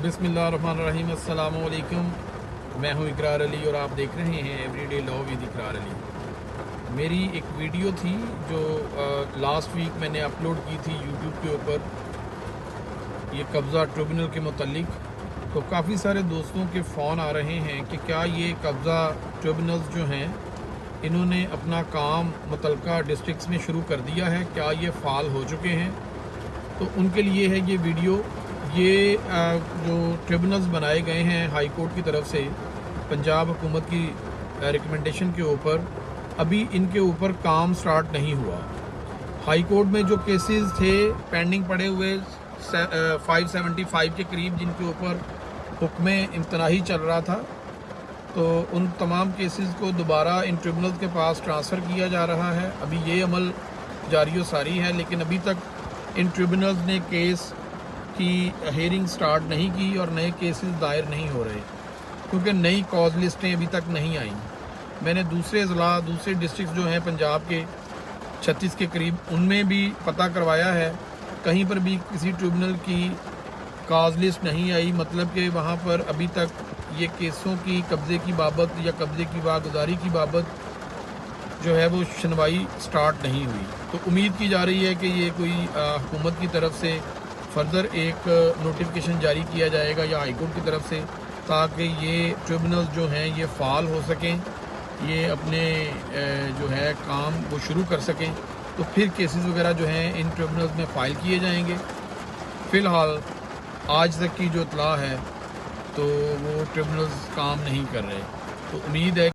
बिस्मिल्लाहिर्रहमानिर्रहीम, अस्सलाम वालेकुम। मैं हूं इकरार अली और आप देख रहे हैं एवरीडे लॉ विद इकरार अली। मेरी एक वीडियो थी जो लास्ट वीक मैंने अपलोड की थी यूट्यूब के ऊपर, ये कब्ज़ा ट्रिब्यूनल के मुतल्लिक। तो काफ़ी सारे दोस्तों के फ़ोन आ रहे हैं कि क्या ये कब्ज़ा ट्रिब्यूनल्स जो हैं इन्होंने अपना काम मुतल्लिका डिस्ट्रिक्ट्स में शुरू कर दिया है, क्या ये फ़ाल हो चुके हैं। तो उनके लिए है ये वीडियो। ये जो ट्रिब्यूनल्स बनाए गए हैं हाई कोर्ट की तरफ से पंजाब हुकूमत की रिकमेंडेशन के ऊपर, अभी इनके ऊपर काम स्टार्ट नहीं हुआ। हाई कोर्ट में जो केसेस थे पेंडिंग पड़े हुए 575 के करीब, जिनके ऊपर हुक्म इम्तनाही चल रहा था, तो उन तमाम केसेस को दोबारा इन ट्रिब्यूनल्स के पास ट्रांसफ़र किया जा रहा है। अभी ये अमल जारी व सारी है, लेकिन अभी तक इन ट्रिब्यूनल्स ने केस की हेयरिंग स्टार्ट नहीं की और नए केसेस दायर नहीं हो रहे, क्योंकि नई कॉज लिस्टें अभी तक नहीं आईं। मैंने दूसरे ज़िला, दूसरे डिस्ट्रिक्ट जो हैं पंजाब के 36 के करीब, उनमें भी पता करवाया है, कहीं पर भी किसी ट्रिब्यूनल की कॉज लिस्ट नहीं आई। मतलब कि वहाँ पर अभी तक ये केसों की कब्ज़े की बाबत या कब्ज़े की वागुजारी की बाबत जो है वो सुनवाई स्टार्ट नहीं हुई। तो उम्मीद की जा रही है कि ये कोई हुकूमत की तरफ से फर्दर एक नोटिफिकेशन जारी किया जाएगा या हाई कोर्ट की तरफ से, ताकि ये ट्रिब्यूनल्स जो हैं ये फ़ाल हो सकें, ये अपने जो है काम वो शुरू कर सकें। तो फिर केसेस वगैरह जो हैं इन ट्रिब्यूनल्स में फ़ाइल किए जाएंगे। फ़िलहाल आज तक की जो इत्तला है तो वो ट्रिब्यूनल्स काम नहीं कर रहे। तो उम्मीद है